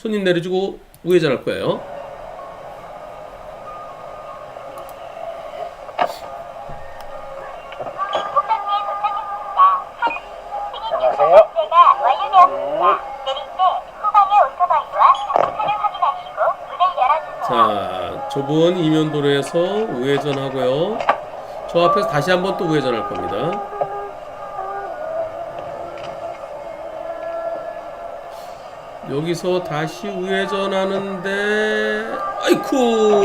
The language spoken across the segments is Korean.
손님 내려주고 우회전할 거예요. 자, 좁은 이면도로에서 우회전하고요. 저 앞에서 다시 한번 또 우회전할 겁니다. 여기서 다시 우회전하는데, 아이쿠!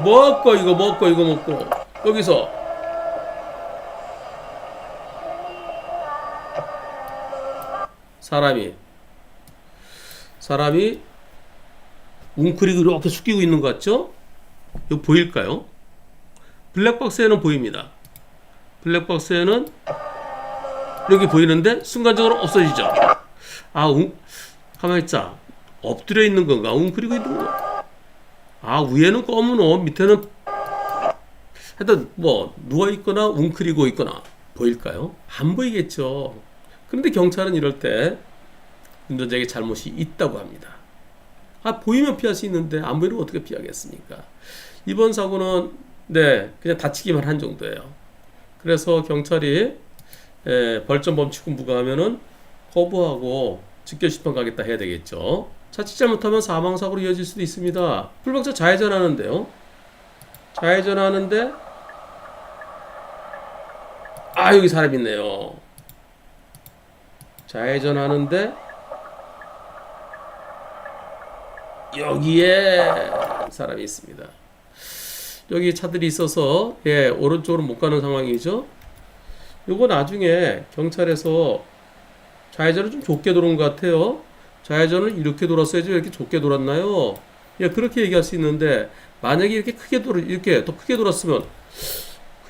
먹고 이거 먹고 여기서 사람이 웅크리고 이렇게 숙이고 있는 것 같죠? 이거 보일까요? 블랙박스에는 보입니다. 블랙박스에는 여기 보이는데 순간적으로 없어지죠. 가만히 있자. 엎드려 있는 건가? 웅크리고 있는 건가? 위에는 검은 옷, 밑에는 하여튼 뭐 누워있거나 웅크리고 있거나 보일까요? 안 보이겠죠. 그런데 경찰은 이럴 때 운전자에게 잘못이 있다고 합니다. 보이면 피할 수 있는데 안 보이면 어떻게 피하겠습니까? 이번 사고는 그냥 다치기만 한 정도예요. 그래서 경찰이 벌점 범칙금 부과하면은 거부하고 직결심판 가겠다 해야 되겠죠. 자칫 잘못하면 사망사고로 이어질 수도 있습니다. 풀박차 좌회전하는데요. 좌회전하는데 여기 사람 있네요. 좌회전하는데 여기에 사람이 있습니다. 여기 차들이 있어서 오른쪽으로 못 가는 상황이죠. 요거 나중에 경찰에서 좌회전을 좀 좁게 돌은 것 같아요. 좌회전을 이렇게 돌았어야지 왜 이렇게 좁게 돌았나요? 그렇게 얘기할 수 있는데 만약에 이렇게 이렇게 더 크게 돌았으면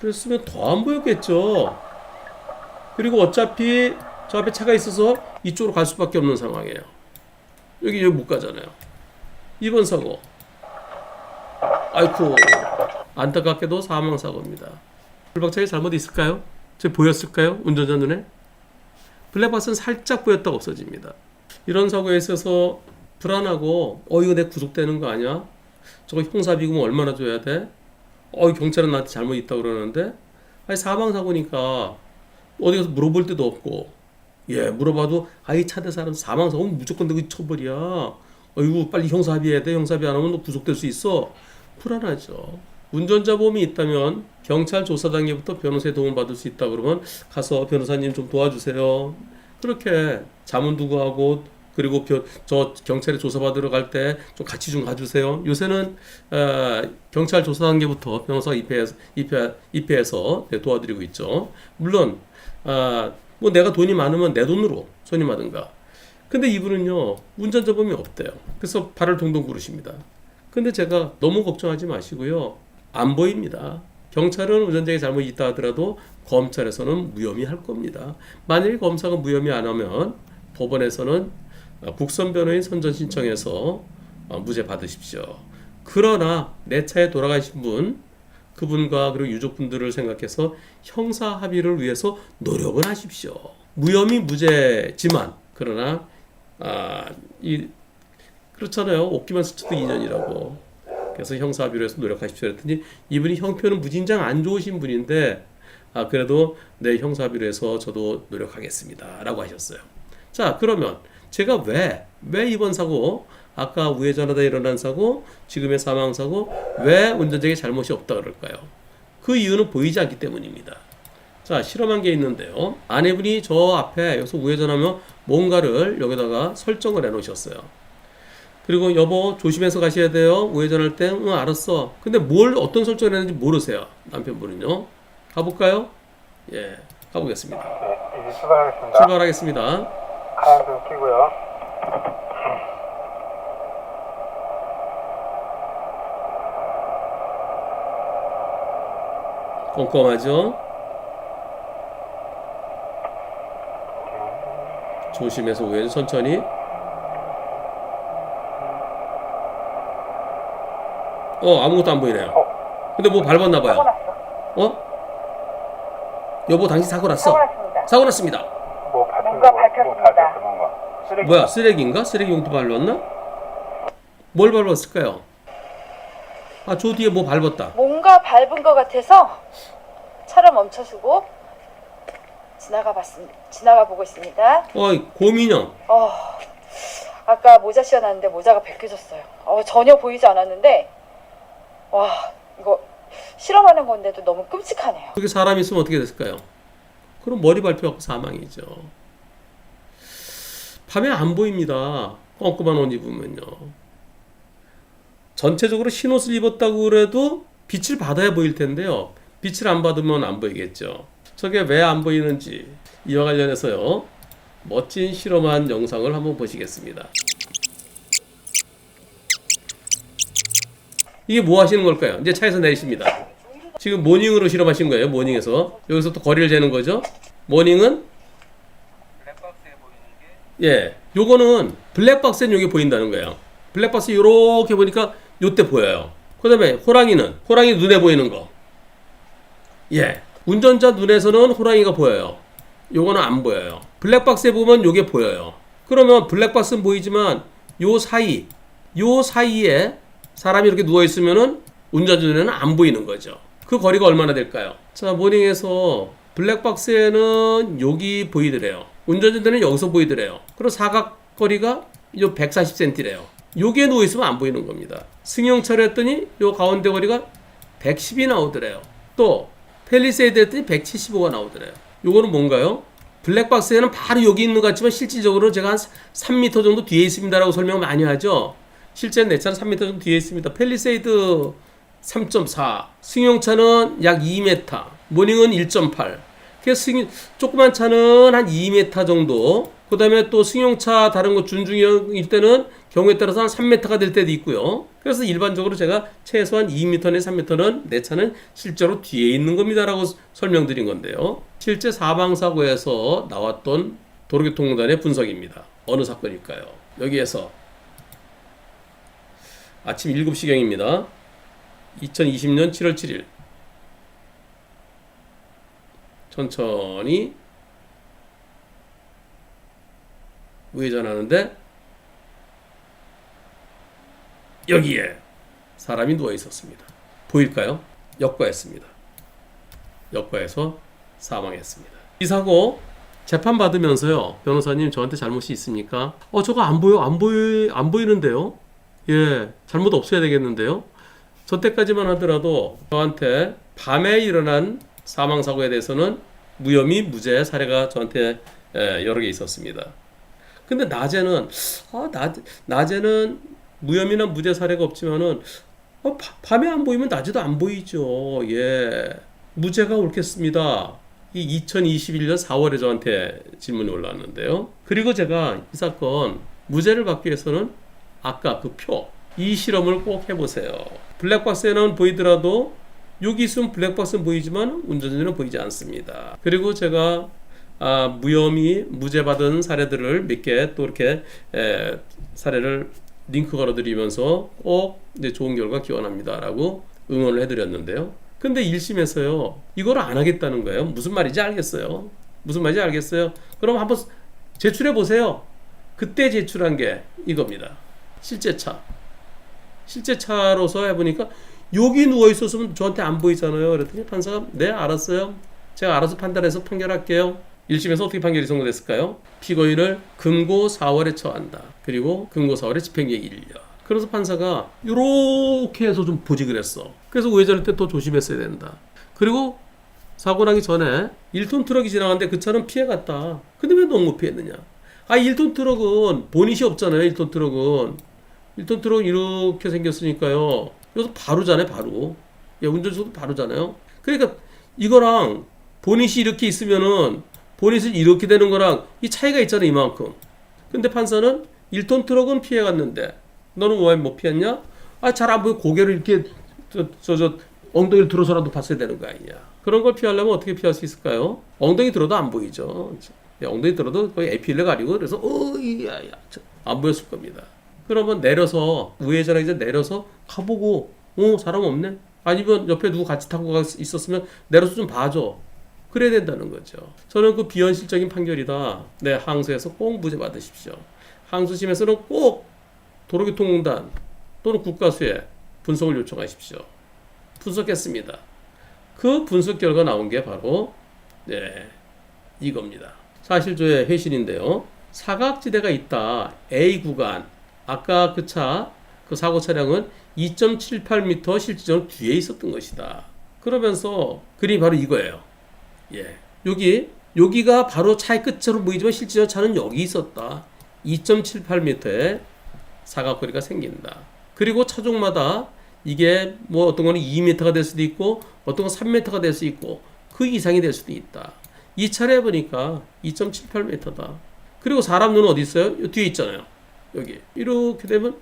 그랬으면 더 안 보였겠죠. 그리고 어차피 저 앞에 차가 있어서 이쪽으로 갈 수밖에 없는 상황이에요. 여기 못 가잖아요. 이번 사고. 아이쿠. 안타깝게도 사망사고입니다. 불박차에 잘못 있을까요? 보였을까요? 운전자 눈에? 블랙박스는 살짝 보였다가 없어집니다. 이런 사고에 있어서 불안하고 이거 내 구속되는 거 아니야? 저거 형사비금 얼마나 줘야 돼? 경찰은 나한테 잘못 있다고 그러는데 사망사고니까 어디 가서 물어볼 데도 없고 물어봐도 이 차대 사람 사망사고는 무조건 내고 처벌이야. 이거 빨리 형사합의해야 돼. 형사합의 안 하면 너 구속될 수 있어. 불안하죠. 운전자 보험이 있다면 경찰 조사 단계부터 변호사의 도움을 받을 수 있다 그러면 가서 변호사님 좀 도와주세요. 그렇게 자문두고 하고 그리고 저 경찰에 조사받으러 갈 때 좀 같이 좀 가주세요. 요새는 경찰 조사 단계부터 변호사가 입회해서 도와드리고 있죠. 물론 뭐 내가 돈이 많으면 내 돈으로 선임하든가. 근데 이분은요 운전자 보험이 없대요. 그래서 발을 동동 구르십니다. 근데 제가 너무 걱정하지 마시고요. 안 보입니다. 경찰은 운전자에게 잘못이 있다 하더라도 검찰에서는 무혐의할 겁니다. 만약에 검사가 무혐의 안 하면 법원에서는 국선 변호인 선전 신청해서 무죄 받으십시오. 그러나 내 차에 돌아가신 분, 그분과 그리고 유족분들을 생각해서 형사 합의를 위해서 노력을 하십시오. 무혐의 무죄지만 그러나 그렇잖아요. 옷기만 스쳐도 2년이라고. 그래서 형사 합의를 해서 노력하십시오. 그랬더니 이분이 형편은 무진장 안 좋으신 분인데 그래도 형사 합의를 해서 저도 노력하겠습니다. 라고 하셨어요. 자, 그러면 제가 왜 이번 사고, 아까 우회전하다 일어난 사고, 지금의 사망 사고, 왜 운전자에게 잘못이 없다 그럴까요? 그 이유는 보이지 않기 때문입니다. 자, 실험한 게 있는데요. 아내분이 저 앞에 여기서 우회전하면 뭔가를 여기다가 설정을 해 놓으셨어요. 그리고 여보 조심해서 가셔야 돼요. 우회전할 때 알았어. 근데 어떤 설정을 했는지 모르세요. 남편분은요. 가볼까요? 가보겠습니다. 이제 출발하겠습니다. 출발하겠습니다. 하얀 불 켜고요. 꼼꼼하죠? 조심해서 우회전 천천히. 아무것도 안 보이네요. 근데 뭐 밟았나봐요. 사고 났어. 여보 당신 사고 났어. 사고 났습니다. 사고 났습니다. 뭐 밟힌 뭔가 거, 밟혔습니다. 뭐 밟혔어, 뭔가. 쓰레기. 뭐야, 쓰레기인가? 쓰레기 용도 밟았나? 뭘 밟았을까요? 아, 저 뒤에 뭐 밟았다. 뭔가 밟은 것 같아서 차를 멈춰주고 지나가 보고 있습니다. 어이, 고민형. 아까 모자 씌워놨는데 모자가 벗겨졌어요. 전혀 보이지 않았는데 와 이거 실험하는 건데도 너무 끔찍하네요. 그게 사람이 있으면 어떻게 됐을까요? 그럼 머리 밟혀갖고 사망이죠. 밤에 안 보입니다. 꼼꼼한 옷 입으면요. 전체적으로 흰 옷을 입었다고 그래도 빛을 받아야 보일 텐데요. 빛을 안 받으면 안 보이겠죠. 저게 왜 안 보이는지 이와 관련해서요. 멋진 실험한 영상을 한번 보시겠습니다. 이게 뭐 하시는 걸까요? 이제 차에서 내리십니다. 지금 모닝으로 실험하신 거예요. 모닝에서. 여기서 또 거리를 재는 거죠. 모닝은 블랙박스에 보이는 게 예, 요거는 블랙박스엔 요게 보인다는 거예요. 블랙박스 요렇게 보니까 요때 보여요. 그 다음에 호랑이 눈에 보이는 거. 예, 운전자 눈에서는 호랑이가 보여요. 요거는 안 보여요. 블랙박스에 보면 요게 보여요. 그러면 블랙박스는 보이지만 요 사이에 사람이 이렇게 누워있으면은 운전자 눈에는 안 보이는 거죠. 그 거리가 얼마나 될까요? 자, 모닝에서 블랙박스에는 여기 보이더래요. 운전자 눈에는 여기서 보이더래요. 그럼 사각거리가 요 140cm래요. 요게 누워있으면 안 보이는 겁니다. 승용차를 했더니 요 가운데 거리가 110이 나오더래요. 또 펠리세이드 했더니 175가 나오더래요. 요거는 뭔가요? 블랙박스에는 바로 여기 있는 것 같지만 실질적으로 제가 한 3m 정도 뒤에 있습니다라고 설명을 많이 하죠. 실제 내 차는 3m 정도 뒤에 있습니다. 펠리세이드 3.4, 승용차는 약 2m, 모닝은 1.8. 그래서 조그만 차는 한 2m 정도. 그 다음에 또 승용차 다른 거 준중형일 때는 경우에 따라서 한 3m가 될 때도 있고요. 그래서 일반적으로 제가 최소한 2m 내 3m는 내 차는 실제로 뒤에 있는 겁니다라고 설명드린 건데요. 실제 사망사고에서 나왔던 도로교통공단의 분석입니다. 어느 사건일까요? 여기에서 아침 7시경입니다. 2020년 7월 7일 천천히 우회전하는데 여기에 사람이 누워 있었습니다. 보일까요? 역과했습니다. 역과해서 사망했습니다. 이 사고 재판 받으면서요, 변호사님 저한테 잘못이 있습니까? 저거 안 보이는데요? 예, 잘못 없어야 되겠는데요? 저 때까지만 하더라도 저한테 밤에 일어난 사망사고에 대해서는 무혐의, 무죄 사례가 저한테 여러 개 있었습니다. 근데 낮에는 무혐의나 무죄 사례가 없지만은 밤에 안 보이면 낮에도 안 보이죠. 예, 무죄가 옳겠습니다. 이 2021년 4월에 저한테 질문이 올라왔는데요. 그리고 제가 이 사건 무죄를 받기 위해서는 아까 그 이 실험을 꼭 해보세요. 블랙박스에는 보이더라도 여기 있으면 블랙박스는 보이지만 운전자는 보이지 않습니다. 그리고 제가 무혐의, 무죄 받은 사례들을 몇 개 또 이렇게 사례를 링크 걸어드리면서 꼭 이제 좋은 결과 기원합니다라고 응원을 해드렸는데요. 근데 1심에서요 이걸 안 하겠다는 거예요. 무슨 말인지 알겠어요? 그럼 한번 제출해 보세요. 그때 제출한 게 이겁니다. 실제 차로서 해보니까 여기 누워 있었으면 저한테 안 보이잖아요. 그랬더니 판사가 네 알았어요. 제가 알아서 판단해서 판결할게요. 1심에서 어떻게 판결이 선고됐을까요? 피고인을 금고 4월에 처한다. 그리고 금고 4월에 집행유예 1년. 그래서 판사가 이렇게 해서 좀 보직을 했어. 그래서 우회전할 때 또 조심했어야 된다. 그리고 사고 나기 전에 1톤 트럭이 지나갔는데 그 차는 피해갔다. 근데 왜 넌 못 피했느냐? 1톤 트럭은 보닛이 없잖아요. 1톤 트럭은 이렇게 생겼으니까요. 여기서 바로잖아요. 바로. 예, 운전수도 바로잖아요. 그러니까 이거랑 보닛이 이렇게 있으면은 보닛이 이렇게 되는 거랑 이 차이가 있잖아요. 이만큼. 근데 판사는 1톤 트럭은 피해갔는데 너는 왜 못 피했냐? 잘 안 보여. 고개를 이렇게 엉덩이를 들어서라도 봤어야 되는 거 아니냐. 그런 걸 피하려면 어떻게 피할 수 있을까요? 엉덩이 들어도 안 보이죠. 엉덩이 들어도 거의 에피를 가리고 그래서 안 보였을 겁니다. 그러면 내려서 우회전하기 전에 내려서 가보고 사람 없네? 아니면 옆에 누구 같이 타고 있었으면 내려서 좀 봐줘. 그래야 된다는 거죠. 저는 그 비현실적인 판결이다. 네, 항소해서 꼭 무죄 받으십시오. 항소심에서는 꼭 도로교통공단 또는 국가수에 분석을 요청하십시오. 분석했습니다. 그 분석 결과 나온 게 바로 이겁니다. 사실조회 회신인데요. 사각지대가 있다. A 구간. 아까 그 사고 차량은 2.78m 실지점 뒤에 있었던 것이다. 그러면서 그림이 바로 이거예요. 여기가 바로 차의 끝처럼 보이지만 실제로 차는 여기 있었다. 2.78m의 사각거리가 생긴다. 그리고 차종마다 이게 뭐 어떤 거는 2m가 될 수도 있고 어떤 건 3m가 될 수 있고 그 이상이 될 수도 있다. 이 차례 보니까 2.78m다. 그리고 사람 눈은 어디 있어요? 요 뒤에 있잖아요. 여기. 이렇게 되면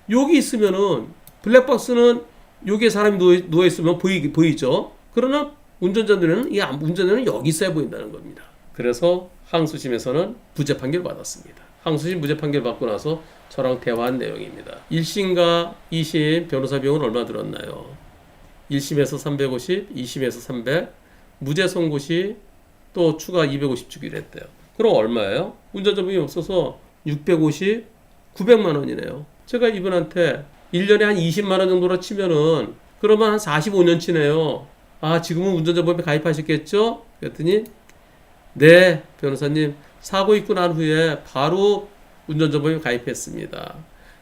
여기 있으면은 블랙박스는 여기에 사람이 누워 있으면 보이죠. 그러나 운전자 눈에는 여기 있어야 보인다는 겁니다. 그래서 항소심에서는 무죄 판결 받았습니다. 항소심 무죄 판결 받고 나서 저랑 대화한 내용입니다. 1심과 2심 변호사 비용은 얼마 들었나요? 1심에서 350, 2심에서 300, 무죄 선고 시 또 추가 250 주기로 했대요. 그럼 얼마예요? 운전자 비용이 없어서 650, 900만 원이네요. 제가 이분한테 1년에 한 20만 원 정도로 치면은 그러면 한 45년 치네요. 아, 지금은 운전자 보험에 가입하셨겠죠? 그랬더니 네, 변호사님. 사고 있고 난 후에 바로 운전자 보험에 가입했습니다.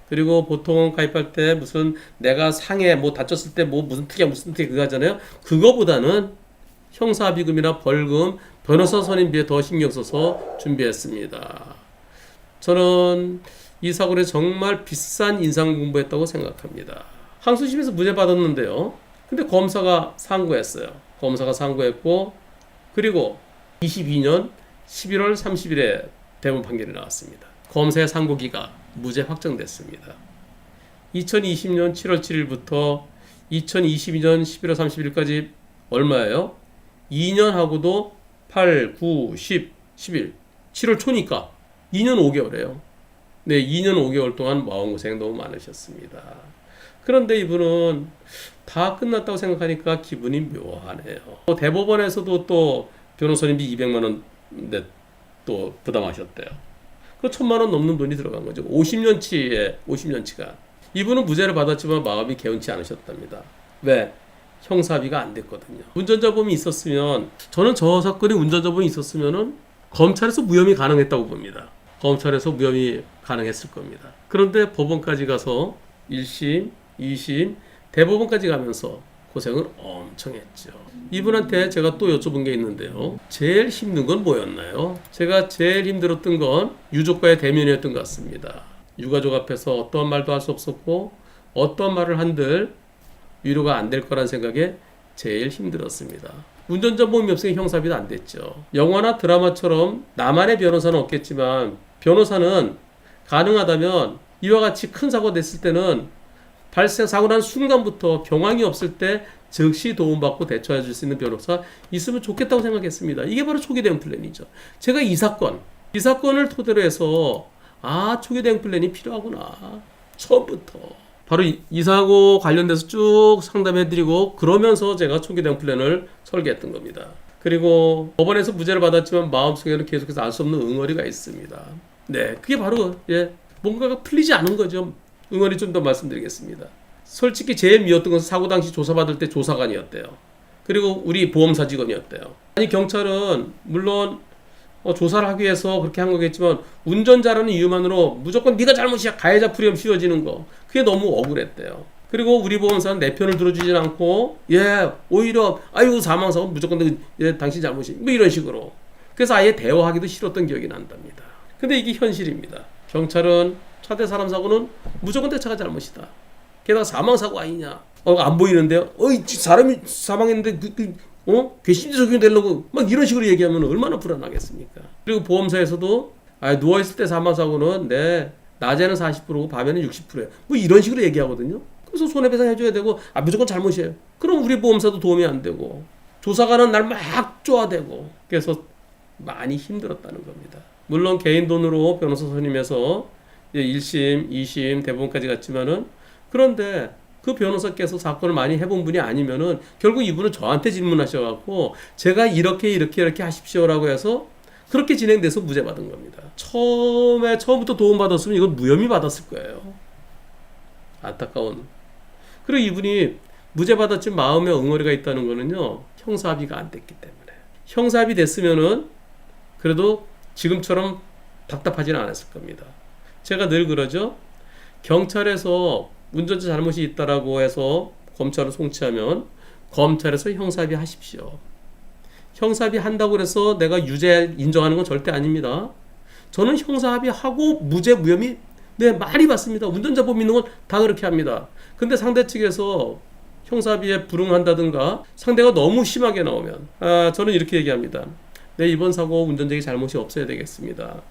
그리고 보통 가입할 때 무슨 내가 상해 뭐 다쳤을 때 뭐 무슨 특혜 그거 하잖아요. 그거보다는 형사비금이나 벌금, 변호사 선임비에 더 신경 써서 준비했습니다. 저는 이 사고를 정말 비싼 인상 공부했다고 생각합니다. 항소심에서 무죄 받았는데요. 근데 검사가 상고했어요. 검사가 상고했고 그리고 22년 11월 30일에 대법원 판결이 나왔습니다. 검사의 상고기가 무죄 확정됐습니다. 2020년 7월 7일부터 2022년 11월 30일까지 얼마예요? 2년하고도 8, 9, 10, 11, 7월 초니까 2년 5개월이에요. 네, 2년 5개월 동안 마음고생 너무 많으셨습니다. 그런데 이분은 다 끝났다고 생각하니까 기분이 묘하네요. 대법원에서도 또 변호사님비 200만 원 또 부담하셨대요. 그 1000만 원 넘는 돈이 들어간 거죠. 50년치가. 이분은 무죄를 받았지만 마음이 개운치 않으셨답니다. 왜? 형사비가 안 됐거든요. 운전자 보험이 있었으면 저는 저 사건이 운전자 보험이 있었으면은 검찰에서 무혐의 가능했다고 봅니다. 검찰에서 무혐의 가능했을 겁니다. 그런데 법원까지 가서 1심, 2심, 대법원까지 가면서 고생을 엄청 했죠. 이분한테 제가 또 여쭤본 게 있는데요. 제일 힘든 건 뭐였나요? 제가 제일 힘들었던 건 유족과의 대면이었던 것 같습니다. 유가족 앞에서 어떠한 말도 할 수 없었고 어떠한 말을 한들 위로가 안 될 거란 생각에 제일 힘들었습니다. 운전자 보험이 없으니 형사비도 안 됐죠. 영화나 드라마처럼 나만의 변호사는 없겠지만 변호사는 가능하다면 이와 같이 큰 사고가 됐을 때는 사고 난 순간부터 경황이 없을 때 즉시 도움받고 대처해 줄 수 있는 변호사 있으면 좋겠다고 생각했습니다. 이게 바로 초기 대응 플랜이죠. 제가 이 사건을 토대로 해서 초기 대응 플랜이 필요하구나. 처음부터. 바로 이 사고 관련돼서 쭉 상담해드리고 그러면서 제가 초기 대응 플랜을 설계했던 겁니다. 그리고 법원에서 무죄를 받았지만 마음속에는 계속해서 알 수 없는 응어리가 있습니다. 네, 그게 바로 뭔가가 풀리지 않은 거죠. 응어리 좀 더 말씀드리겠습니다. 솔직히 제일 미웠던 것은 사고 당시 조사받을 때 조사관이었대요. 그리고 우리 보험사 직원이었대요. 아니 경찰은 물론 조사를 하기 위해서 그렇게 한 거겠지만 운전자라는 이유만으로 무조건 네가 잘못이야 가해자 풀이하면 쉬워지는 거 그게 너무 억울했대요. 그리고 우리 보험사는 내 편을 들어주진 않고 오히려 사망사고 무조건 당신 잘못이 뭐 이런 식으로 그래서 아예 대화하기도 싫었던 기억이 난답니다. 근데 이게 현실입니다. 경찰은 차대 사람 사고는 무조건 내 차가 잘못이다. 게다가 사망사고 아니냐 안 보이는데요. 사람이 사망했는데 괘씸죄 적용되려고 막 이런 식으로 얘기하면 얼마나 불안하겠습니까? 그리고 보험사에서도 누워있을 때 사망사고는 낮에는 40%고 밤에는 60%예요. 뭐 이런 식으로 얘기하거든요. 그래서 손해배상 해줘야 되고 무조건 잘못이에요. 그럼 우리 보험사도 도움이 안 되고 조사관은 날 막 쪼아대고 그래서 많이 힘들었다는 겁니다. 물론 개인 돈으로 변호사 선임해서 1심, 2심, 대법원까지 갔지만은 그런데 그 변호사께서 사건을 많이 해본 분이 아니면은 결국 이분은 저한테 질문하셔갖고 제가 이렇게 하십시오라고 해서 그렇게 진행돼서 무죄 받은 겁니다. 처음부터 도움 받았으면 이건 무혐의 받았을 거예요. 안타까운. 그리고 이분이 무죄 받았지만 마음에 엉어리가 있다는 거는요, 형사합의가 안 됐기 때문에. 형사합의 됐으면은 그래도 지금처럼 답답하지는 않았을 겁니다. 제가 늘 그러죠. 경찰에서 운전자 잘못이 있다라고 해서 검찰을 송치하면 검찰에서 형사합의 하십시오. 형사합의 한다고 해서 내가 유죄 인정하는 건 절대 아닙니다. 저는 형사합의하고 무죄 무혐의 많이 받습니다. 운전자 법 있는 건 다 그렇게 합니다. 근데 상대 측에서 형사합의에 불응한다든가 상대가 너무 심하게 나오면 저는 이렇게 얘기합니다. 이번 사고 운전자의 잘못이 없어야 되겠습니다.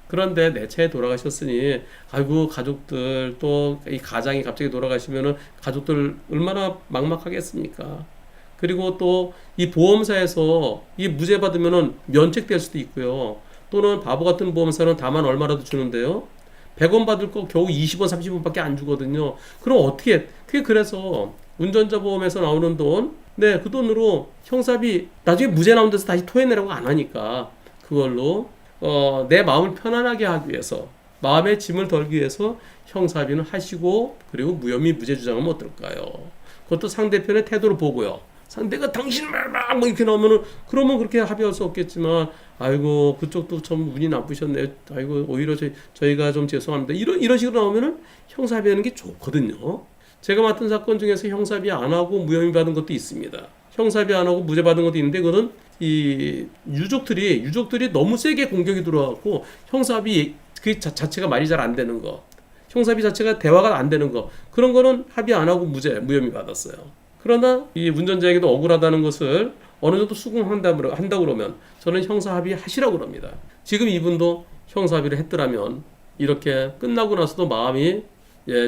그런데 내 차에 돌아가셨으니 아이고 가족들 또 이 가장이 갑자기 돌아가시면은 가족들 얼마나 막막하겠습니까? 그리고 또 이 보험사에서 이 무죄 받으면은 면책될 수도 있고요. 또는 바보 같은 보험사는 다만 얼마라도 주는데요. 100원 받을 거 겨우 20원, 30원밖에 안 주거든요. 그럼 어떻게? 그래서 운전자 보험에서 나오는 돈, 그 돈으로 형사비 나중에 무죄 나온 데서 다시 토해내라고 안 하니까 그걸로 내 마음을 편안하게 하기 위해서, 마음의 짐을 덜기 위해서 형사비는 하시고, 그리고 무혐의 무죄 주장하면 어떨까요? 그것도 상대편의 태도를 보고요. 상대가 당신 말만 뭐 이렇게 나오면은 그러면 그렇게 합의할 수 없겠지만, 아이고 그쪽도 좀 운이 나쁘셨네요. 아이고 오히려 저희가 좀 죄송합니다. 이런 식으로 나오면은 형사합의하는 게 좋거든요. 제가 맡은 사건 중에서 형사합의 안 하고 무혐의 받은 것도 있습니다. 형사합의 안 하고 무죄 받은 것도 있는데, 그거는 이 유족들이 너무 세게 공격이 들어왔고 형사합의 그 자체가 말이 잘 안 되는 거, 형사합의 자체가 대화가 안 되는 거, 그런 거는 합의 안 하고 무혐의 받았어요. 그러나 이 운전자에게도 억울하다는 것을 어느 정도 수긍한다고 그러면 저는 형사합의 하시라고 그럽니다. 지금 이분도 형사합의를 했더라면 이렇게 끝나고 나서도 마음이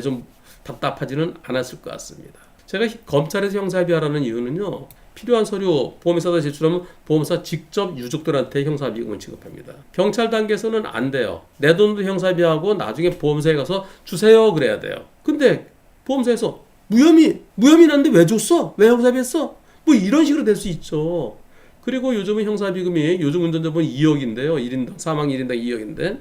좀 답답하지는 않았을 것 같습니다. 제가 검찰에서 형사합의하라는 이유는요, 필요한 서류 보험회사가 제출하면 보험사 직접 유족들한테 형사합의금을 지급합니다. 경찰 단계에서는 안 돼요. 내 돈도 형사합의하고 나중에 보험사에 가서 주세요 그래야 돼요. 근데 보험사에서 무혐의라는데 왜 줬어? 왜 형사합의했어? 뭐 이런 식으로 될 수 있죠. 그리고 요즘은 형사합의금이 요즘 운전자분 2억인데요. 1인당 사망 1인당 2억인데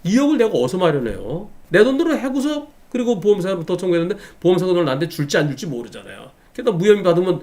2억을 내가 어디서 마련해요? 내 돈으로 해고서 그리고 보험사부터 청구했는데 보험사가 돈을 나한테 줄지 안 줄지 모르잖아요. 그러니까 무혐의 받으면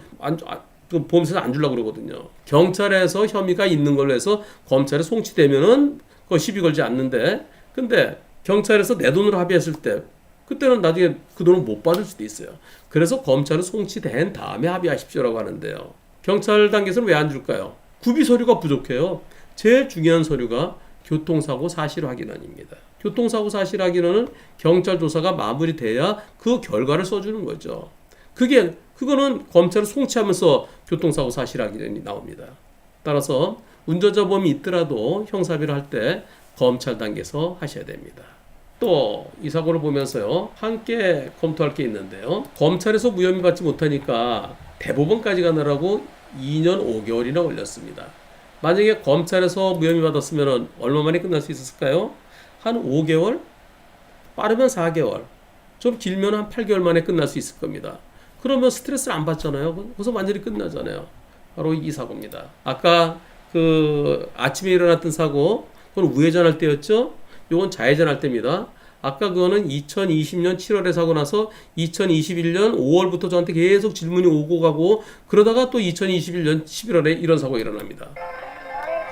보험사에서 안 주려고 그러거든요. 경찰에서 혐의가 있는 걸로 해서 검찰에 송치되면은 그거 시비 걸지 않는데, 근데 경찰에서 내 돈으로 합의했을 때 그때는 나중에 그 돈을 못 받을 수도 있어요. 그래서 검찰은 송치된 다음에 합의하십시오라고 하는데요. 경찰 단계에서는 왜 안 줄까요? 구비 서류가 부족해요. 제일 중요한 서류가 교통사고 사실확인원입니다. 교통사고 사실확인원은 경찰 조사가 마무리돼야 그 결과를 써주는 거죠. 그거는 검찰을 송치하면서 교통사고 사실확인원이 나옵니다. 따라서 운전자 보험이 있더라도 형사합의를 할 때 검찰 단계에서 하셔야 됩니다. 또 이 사고를 보면서요, 함께 검토할 게 있는데요. 검찰에서 무혐의 받지 못하니까 대법원까지 가느라고 2년 5개월이나 걸렸습니다. 만약에 검찰에서 무혐의 받았으면 얼마 만에 끝날 수 있었을까요? 한 5개월? 빠르면 4개월. 좀 길면 한 8개월 만에 끝날 수 있을 겁니다. 그러면 스트레스를 안 받잖아요. 그래서 완전히 끝나잖아요. 바로 이 사고입니다. 아까 그 아침에 일어났던 사고, 그건 우회전할 때였죠? 이건 좌회전할 때입니다. 아까 그거는 2020년 7월에 사고 나서 2021년 5월부터 저한테 계속 질문이 오고 가고, 그러다가 또 2021년 11월에 이런 사고가 일어납니다.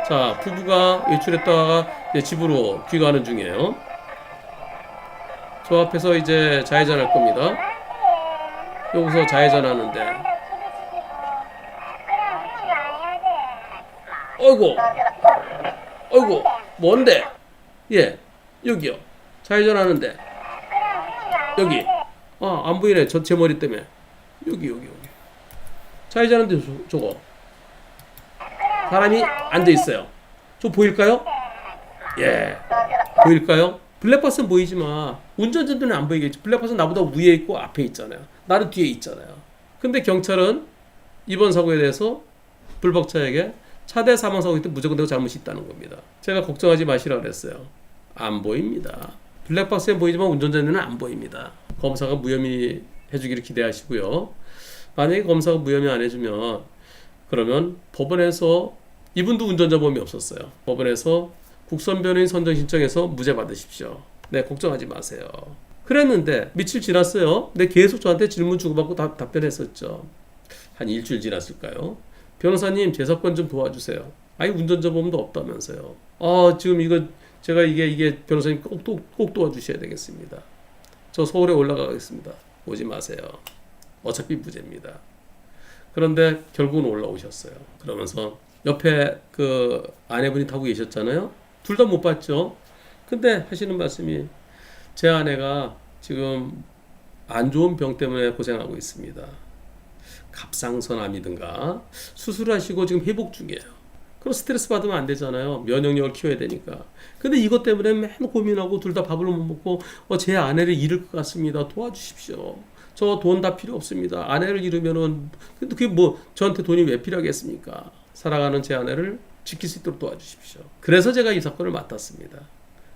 자, 부부가 외출했다가 이제 집으로 귀가하는 중이에요. 저 앞에서 이제 좌회전할 겁니다. 여기서 좌회전하는데, 어이구, 뭔데? 여기요. 좌회전하는데, 여기. 안 보이네. 제 머리 때문에. 여기. 좌회전하는데 저거. 사람이 앉아있어요. 저 보일까요? 보일까요? 블랙박스는 보이지만 운전자들은 안 보이겠지. 블랙박스는 나보다 위에 있고 앞에 있잖아요. 나는 뒤에 있잖아요. 근데 경찰은 이번 사고에 대해서 불박차에게 차대 사망사고 때 무조건 내가 잘못이 있다는 겁니다. 제가 걱정하지 마시라고 그랬어요. 안 보입니다. 블랙박스에 보이지만 운전자는 안 보입니다. 검사가 무혐의 해주기를 기대하시고요. 만약에 검사가 무혐의 안 해주면, 그러면 법원에서 이분도 운전자 보험이 없었어요. 법원에서 국선 변호인 선정 신청해서 무죄 받으십시오. 네, 걱정하지 마세요. 그랬는데 며칠 지났어요. 근데 계속 저한테 질문 주고받고 답변했었죠. 한 일주일 지났을까요? 변호사님, 제 사건 좀 도와주세요. 아니, 운전자 보험도 없다면서요. 지금 이거 제가 이게 변호사님 꼭 도와주셔야 되겠습니다. 저 서울에 올라가겠습니다. 오지 마세요. 어차피 무죄입니다. 그런데 결국은 올라오셨어요. 그러면서 옆에 그 아내분이 타고 계셨잖아요. 둘 다 못 봤죠. 근데 하시는 말씀이 제 아내가 지금 안 좋은 병 때문에 고생하고 있습니다. 갑상선암이든가 수술하시고 지금 회복 중이에요. 그럼 스트레스 받으면 안 되잖아요. 면역력을 키워야 되니까. 근데 이것 때문에 맨 고민하고 둘 다 밥을 못 먹고 제 아내를 잃을 것 같습니다. 도와주십시오. 저 돈 다 필요 없습니다. 아내를 잃으면은 근데 그게 뭐 저한테 돈이 왜 필요하겠습니까? 사랑하는 제 아내를 지킬 수 있도록 도와주십시오. 그래서 제가 이 사건을 맡았습니다.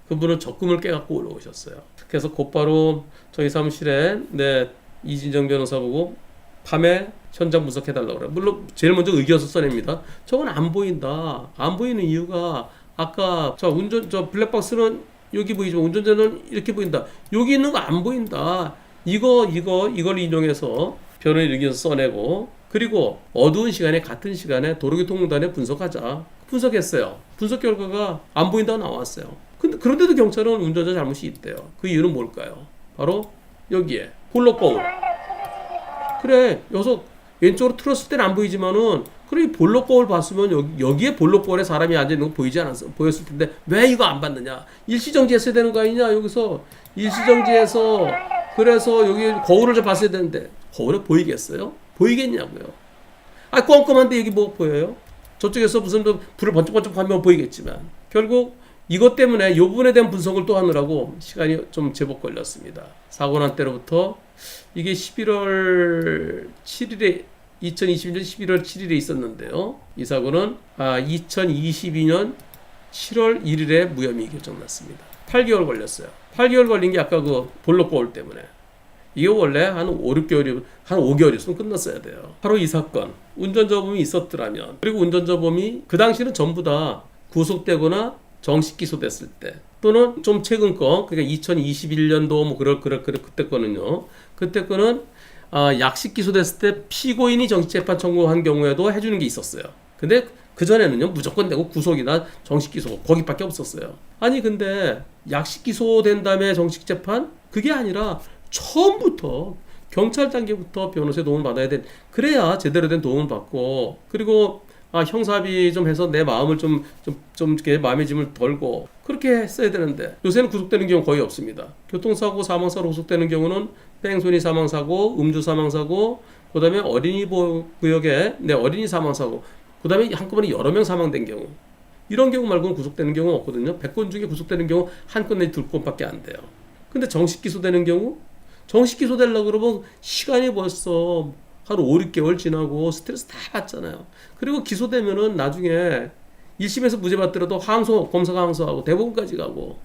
그분은 적금을 깨갖고 올라오셨어요. 그래서 곧바로 저희 사무실에 이진정 변호사 보고 밤에 현장 분석해달라고 그래요. 물론 제일 먼저 의견서 써냅니다. 저건 안 보인다. 안 보이는 이유가 아까 저 블랙박스는 여기 보이지만 운전자는 이렇게 보인다. 여기 있는 거 안 보인다. 이걸 인용해서 변호인 의견서 써내고 그리고 어두운 시간에 같은 시간에 도로교통공단에 분석하자. 분석했어요. 분석 결과가 안 보인다고 나왔어요. 근데 그런데도 경찰은 운전자 잘못이 있대요. 그 이유는 뭘까요? 바로 여기에 볼록 거울. 그래, 왼쪽으로 틀었을 때는 안 보이지만은 그래 볼록 거울 봤으면 여기에 볼록 거울에 사람이 앉아 있는 거 보였을 텐데 왜 이거 안 봤느냐? 일시정지했어야 되는 거 아니냐? 여기서 일시정지해서 그래서 여기 거울을 좀 봤어야 되는데 거울에 보이겠어요? 보이겠냐고요? 껌껌한데 여기 뭐 보여요? 저쪽에서 무슨 불을 번쩍번쩍 하면 보이겠지만 결국 이것 때문에 이 부분에 대한 분석을 또 하느라고 시간이 좀 제법 걸렸습니다. 사고 난 때로부터 이게 11월 7일에 2022년 11월 7일에 있었는데요. 이 사고는 2022년 7월 1일에 무혐의 결정났습니다. 8개월 걸렸어요. 8개월 걸린 게 아까 그 볼록 거울 때문에. 이게 원래 한 5개월이었으면 끝났어야 돼요. 바로 이 사건. 운전자 보험이 있었더라면 그리고 운전자 보험이 그 당시는 전부 다 구속되거나 정식 기소됐을 때 또는 좀 최근 거 그러니까 2021년도 뭐 그때 거는요. 그때 거는 약식 기소됐을 때 피고인이 정식 재판 청구한 경우에도 해주는 게 있었어요. 근데 그 전에는요 무조건 되고 구속이나 정식 기소 거기밖에 없었어요. 아니 근데 약식 기소된 다음에 정식 재판 그게 아니라 처음부터 경찰 단계부터 변호사의 도움을 받아야 돼. 그래야 제대로 된 도움을 받고 그리고 형사합의 좀 해서 내 마음을 좀 이렇게 마음의 짐을 덜고 그렇게 했어야 되는데 요새는 구속되는 경우 거의 없습니다. 교통사고 사망사로 구속되는 경우는 뺑소니 사망사고, 음주 사망사고, 그다음에 어린이 보호구역에 어린이 사망사고, 그다음에 한꺼번에 여러 명 사망된 경우 이런 경우 말고는 구속되는 경우는 없거든요. 100건 중에 구속되는 경우 한 건 내지 2건밖에 안 돼요. 근데 정식 기소되는 경우 정식 기소되려고 그러면 시간이 벌써 한 5, 6개월 지나고 스트레스 다 받잖아요. 그리고 기소되면은 나중에 1심에서 무죄 받더라도 검사가 항소하고 대법원까지 가고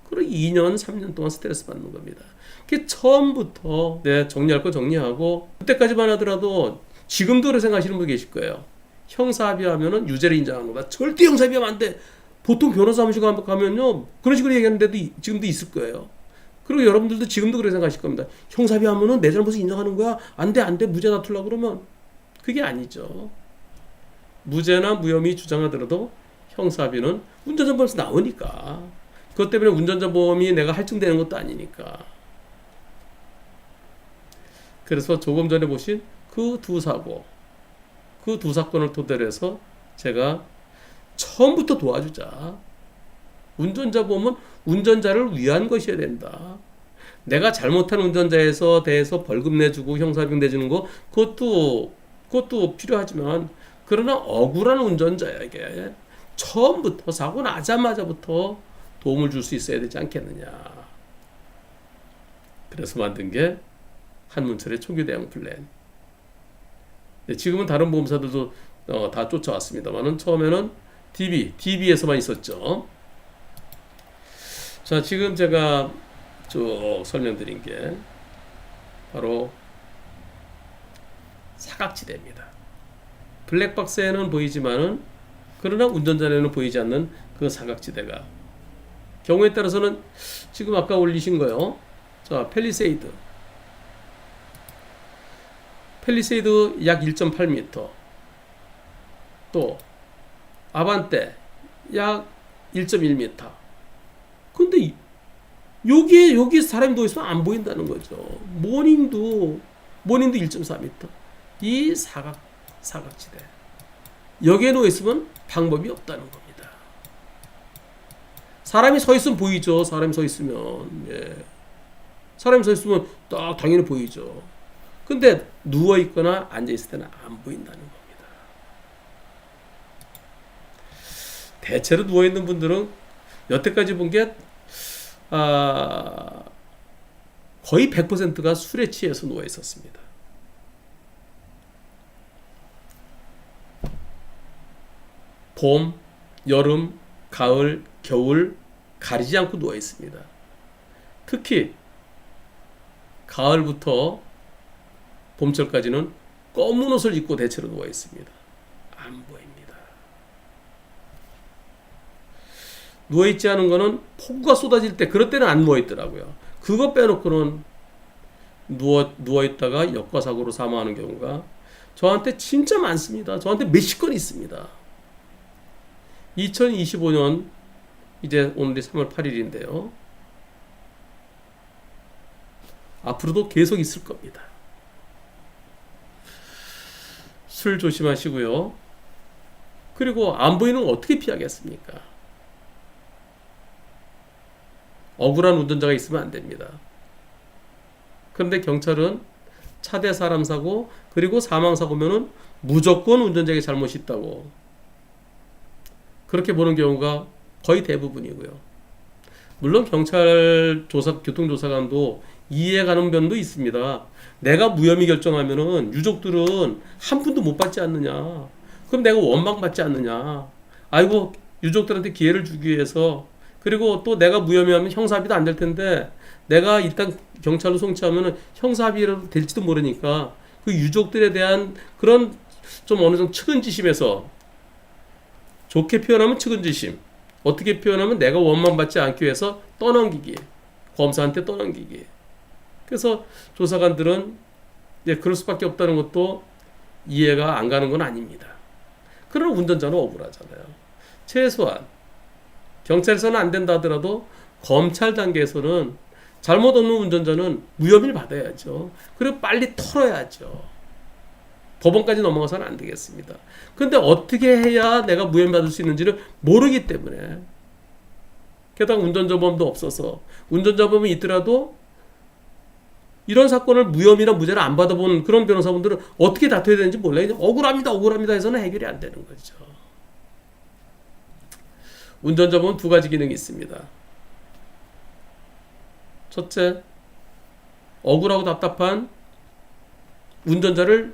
그리고 2년, 3년 동안 스트레스 받는 겁니다. 그게 처음부터 정리할 거 정리하고 그때까지만 하더라도 지금도 그렇게 생각하시는 분 계실 거예요. 형사합의하면은 유죄를 인정하는 거다. 절대 형사합의하면 안 돼. 보통 변호사 사무실 가면요 그런 식으로 얘기하는 데도 지금도 있을 거예요. 그리고 여러분들도 지금도 그렇게 생각하실 겁니다. 형사합의하면은 내 잘못을 인정하는 거야. 안 돼 무죄 다투려고 그러면 그게 아니죠. 무죄나 무혐의 주장하더라도 형사합의는 운전자 보험에서 나오니까 그것 때문에 운전자 보험이 내가 할증되는 것도 아니니까. 그래서 조금 전에 보신 그 두 사건을 토대로 해서 제가 처음부터 도와주자. 운전자 보험은 운전자를 위한 것이어야 된다. 내가 잘못한 운전자에 대해서 벌금 내주고 형사비용 내주는 거 그것도 필요하지만 그러나 억울한 운전자에게 처음부터 사고 나자마자부터 도움을 줄 수 있어야 되지 않겠느냐. 그래서 만든 게 한문철의 초기 대응 플랜. 지금은 다른 보험사들도 다 쫓아왔습니다만은 처음에는 DB에서만 있었죠. 자, 지금 제가 쭉 설명드린 게 바로 사각지대입니다. 블랙박스에는 보이지만은 그러나 운전자 눈에는 보이지 않는 그 사각지대가. 경우에 따라서는 지금 아까 올리신 거요. 자, 팰리세이드 약 1.8m, 또 아반떼 약 1.1m. 근데 여기 사람이 누워있으면 안 보인다는 거죠. 모닝도 1.4m. 이 사각지대, 여기에 누워있으면 방법이 없다는 겁니다. 사람이 서 있으면 보이죠. 사람이 서 있으면, 예. 사람이 서 있으면 딱 당연히 보이죠. 근데 누워 있거나 앉아 있을 때는 안 보인다는 겁니다. 대체로 누워 있는 분들은 여태까지 본 게 거의 100%가 술에 취해서 누워 있었습니다. 봄, 여름, 가을, 겨울 가리지 않고 누워 있습니다. 특히 가을부터 봄철까지는 검은 옷을 입고 대체로 누워 있습니다. 안 보입니다. 누워 있지 않은 거는 폭우가 쏟아질 때, 그럴 때는 안 누워 있더라고요. 그거 빼놓고는 누워 있다가 역과사고로 사망하는 경우가 저한테 진짜 많습니다. 저한테 몇십 건 있습니다. 2025년 이제 오늘이 3월 8일인데요. 앞으로도 계속 있을 겁니다. 술 조심하시고요. 그리고 안 보이는 걸 어떻게 피하겠습니까? 억울한 운전자가 있으면 안 됩니다. 그런데 경찰은 차대 사람 사고 그리고 사망 사고면은 무조건 운전자의 잘못이 있다고 그렇게 보는 경우가 거의 대부분이고요. 물론 경찰 교통조사관도 이해가는 면도 있습니다. 내가 무혐의 결정하면은 유족들은 한 푼도 못 받지 않느냐. 그럼 내가 원망받지 않느냐. 아이고, 유족들한테 기회를 주기 위해서, 그리고 또 내가 무혐의하면 형사합의도 안 될 텐데 내가 일단 경찰로 송치하면은 형사합의라도 될지도 모르니까 그 유족들에 대한 그런 좀 어느 정도 측은지심에서, 좋게 표현하면 측은지심, 어떻게 표현하면 내가 원망받지 않기 위해서 떠넘기기, 검사한테 떠넘기기. 그래서 조사관들은 그럴 수밖에 없다는 것도 이해가 안 가는 건 아닙니다. 그러나 운전자는 억울하잖아요. 최소한 경찰에서는 안 된다 하더라도 검찰 단계에서는 잘못 없는 운전자는 무혐의를 받아야죠. 그리고 빨리 털어야죠. 법원까지 넘어가서는 안 되겠습니다. 그런데 어떻게 해야 내가 무혐의 받을 수 있는지를 모르기 때문에, 게다가 운전자범도 없어서, 운전자범이 있더라도 이런 사건을 무혐의나 무죄를 안 받아본 그런 변호사분들은 어떻게 다퉈야 되는지 몰라요. 억울합니다 해서는 해결이 안 되는 거죠. 운전자범은 두 가지 기능이 있습니다. 첫째, 억울하고 답답한 운전자를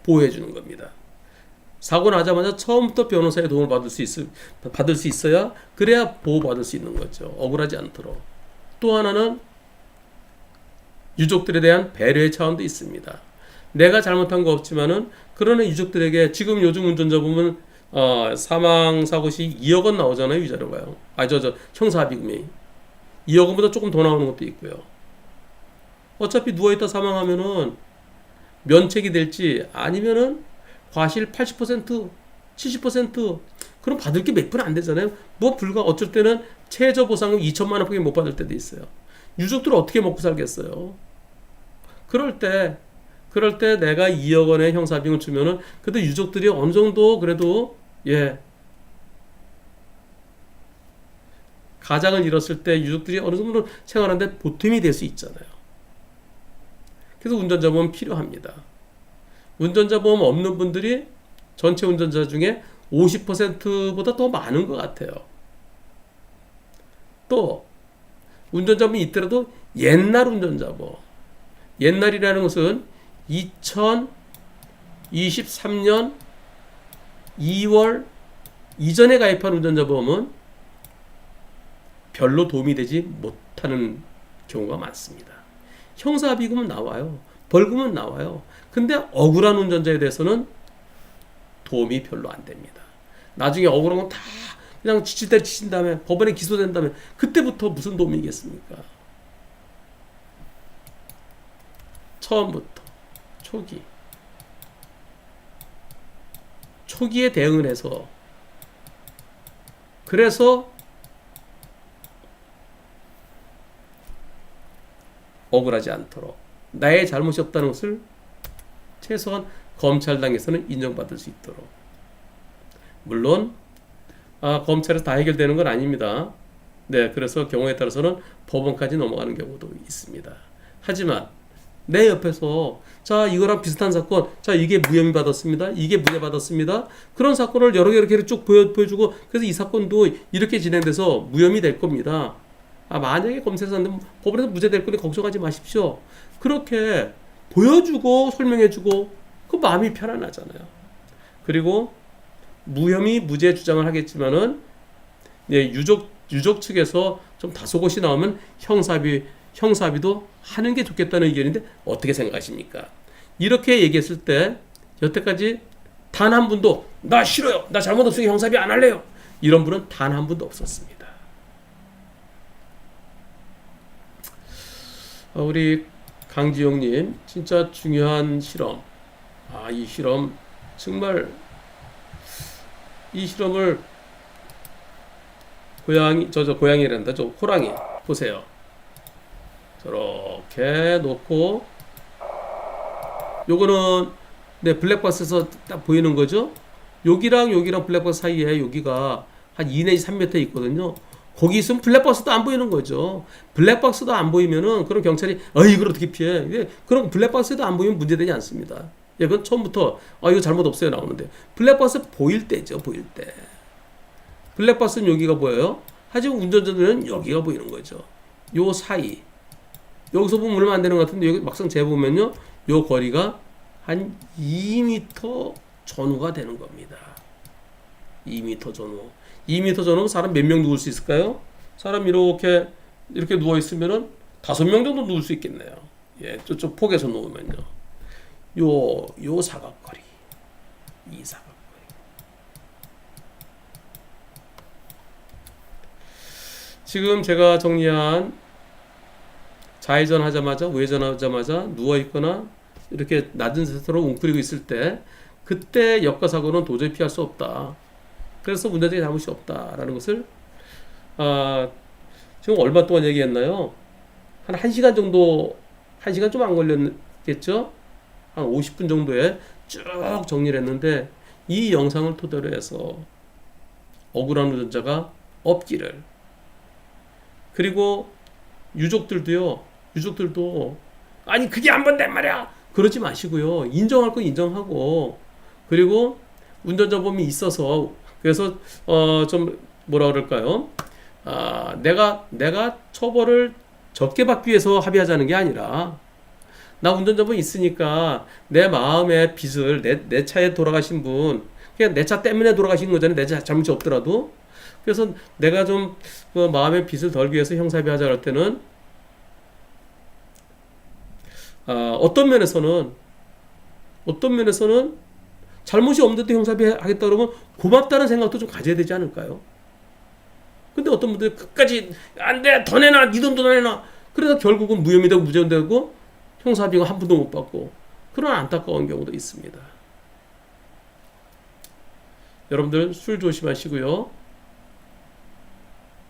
보호해 주는 겁니다. 사고 나자마자 처음부터 변호사의 도움을 받을 수 있어야, 그래야 보호받을 수 있는 거죠. 억울하지 않도록. 또 하나는 유족들에 대한 배려의 차원도 있습니다. 내가 잘못한 거 없지만은, 그러나 유족들에게, 지금 요즘 운전자 보면 사망사고 시 2억 원 나오잖아요, 위자료가요. 형사합의금이 2억 원보다 조금 더 나오는 것도 있고요. 어차피 누워있다 사망하면은 면책이 될지 아니면은 과실 80%, 70% 그럼 받을 게 몇 푼 안 되잖아요. 불과 어쩔 때는 최저 보상금 2천만 원밖에 못 받을 때도 있어요. 유족들은 어떻게 먹고 살겠어요? 그럴 때 내가 2억 원의 형사비용을 주면은 그래도 유족들이 어느 정도 그래도 가장을 잃었을 때 유족들이 어느 정도 생활하는데 보탬이 될 수 있잖아요. 그래서 운전자보험 필요합니다. 운전자보험 없는 분들이 전체 운전자 중에 50%보다 더 많은 것 같아요. 또 운전자보험이 있더라도 옛날 운전자보험, 옛날이라는 것은 2023년 2월 이전에 가입한 운전자보험은 별로 도움이 되지 못하는 경우가 많습니다. 형사합의금은 나와요. 벌금은 나와요. 근데 억울한 운전자에 대해서는 도움이 별로 안 됩니다. 나중에 억울한 건 다 그냥 지칠 대로 지친 다음에 법원에 기소된 다음에 그때부터 무슨 도움이겠습니까? 처음부터 초기에 대응을 해서 그래서 억울하지 않도록 나의 잘못이 없다는 것을 최소한 검찰당에서는 인정받을 수 있도록. 물론 검찰에서 다 해결되는 건 아닙니다. 네, 그래서 경우에 따라서는 법원까지 넘어가는 경우도 있습니다. 하지만 내 옆에서 자 이거랑 비슷한 사건, 자 이게 무혐의 받았습니다, 이게 무죄 받았습니다, 그런 사건을 여러 개 이렇게 쭉 보여주고 그래서 이 사건도 이렇게 진행돼서 무혐의 될 겁니다. 만약에 검찰에서 안 되면 법원에서 무죄될 거니 걱정하지 마십시오. 그렇게 보여주고 설명해주고 그 마음이 편안하잖아요. 그리고 무혐의 무죄 주장을 하겠지만은 유족 측에서 좀 다소곳이 나오면 형사비도 하는 게 좋겠다는 의견인데 어떻게 생각하십니까? 이렇게 얘기했을 때 여태까지 단 한 분도 나 싫어요, 나 잘못 없으니까 형사비 안 할래요, 이런 분은 단 한 분도 없었습니다. 우리 강지용님 진짜 중요한 실험. 이 실험 정말 이 실험을 고양이란다. 저 호랑이 보세요. 저렇게 놓고 요거는 블랙박스에서 딱 보이는 거죠. 여기랑 블랙박스 사이에 여기가 한 2 내지 3m 있거든요. 거기 있으면 블랙박스도 안 보이는 거죠. 블랙박스도 안 보이면은 그럼 경찰이 이걸 어떻게 피해? 그럼 블랙박스도 안 보이면 문제되지 않습니다. 그건 처음부터 이거 잘못 없어요 나오는데 블랙박스 보일 때죠. 보일 때 블랙박스는 여기가 보여요. 하지만 운전자들은 여기가 보이는 거죠. 요 사이 여기서 보면 얼마 안 되는 것 같은데 여기 막상 재보면요 요 거리가 한 2m 전후가 되는 겁니다. 2m 전후. 2m 전후 사람 몇 명 누울 수 있을까요? 사람 이렇게 누워 있으면은 5명 정도 누울 수 있겠네요. 예, 저쪽 폭에서 누우면요. 요 사각거리. 이 사각거리. 지금 제가 정리한 좌회전 하자마자 우회전 하자마자 누워 있거나 이렇게 낮은 상태로 웅크리고 있을 때 그때 역과사고는 도저히 피할 수 없다. 그래서 운전자의 잘못이 없다라는 것을 지금 얼마 동안 얘기했나요? 한 1시간 정도, 1시간 좀 안 걸렸겠죠? 한 50분 정도에 쭉 정리를 했는데 이 영상을 토대로 해서 억울한 운전자가 없기를, 그리고 유족들도 아니 그게 안 본단 말이야 그러지 마시고요. 인정할 건 인정하고, 그리고 운전자 범위 있어서 그래서 좀 뭐라 그럴까요? 내가 처벌을 적게 받기 위해서 합의하자는 게 아니라 나 운전자분 있으니까 내 마음의 빚을 내 차에 돌아가신 분, 그냥 내 차 때문에 돌아가신 거잖아요. 내 차 잘못이 없더라도. 그래서 내가 좀 그 마음의 빚을 덜기 위해서 형사비 하자 할 때는 어떤 면에서는 잘못이 없는데도 형사비 하겠다 그러면 고맙다는 생각도 좀 가져야 되지 않을까요? 근데 어떤 분들이 끝까지 안 돼, 더 내놔, 네 돈도 더 내놔. 그래서 결국은 무혐의 되고 무죄되고 형사비가 한 푼도 못 받고 그런 안타까운 경우도 있습니다. 여러분들 술 조심하시고요.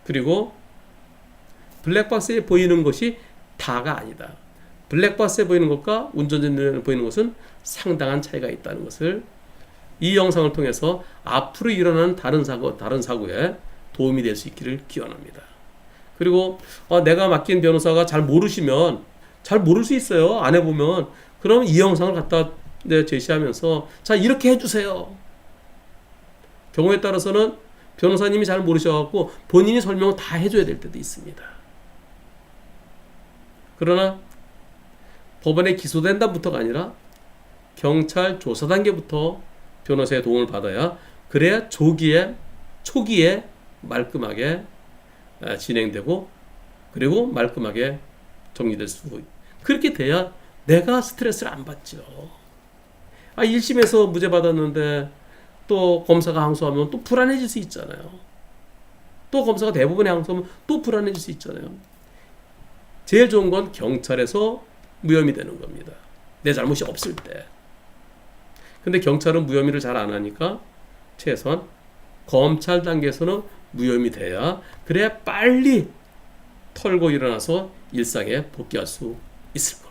그리고 블랙박스에 보이는 것이 다가 아니다. 블랙박스에 보이는 것과 운전자 눈에 보이는 것은 상당한 차이가 있다는 것을 이 영상을 통해서 앞으로 일어나는 다른 사고에 도움이 될 수 있기를 기원합니다. 그리고 내가 맡긴 변호사가 잘 모르시면, 잘 모를 수 있어요. 안 해보면. 그럼 이 영상을 갖다 제시하면서 자 이렇게 해주세요. 경우에 따라서는 변호사님이 잘 모르셔갖고 본인이 설명을 다 해줘야 될 때도 있습니다. 그러나 법원에 기소된 다음부터가 아니라 경찰 조사 단계부터 변호사의 도움을 받아야, 그래야 초기에 말끔하게 진행되고 그리고 말끔하게 정리될 수 있고, 그렇게 돼야 내가 스트레스를 안 받죠. 1심에서 무죄 받았는데 또 검사가 항소하면 또 불안해질 수 있잖아요. 또 검사가 대부분의 항소하면 또 불안해질 수 있잖아요. 제일 좋은 건 경찰에서 무혐의 되는 겁니다. 내 잘못이 없을 때. 근데 경찰은 무혐의를 잘 안 하니까 최소한 검찰 단계에서는 무혐의 돼야 그래야 빨리 털고 일어나서 일상에 복귀할 수 있을 겁니다.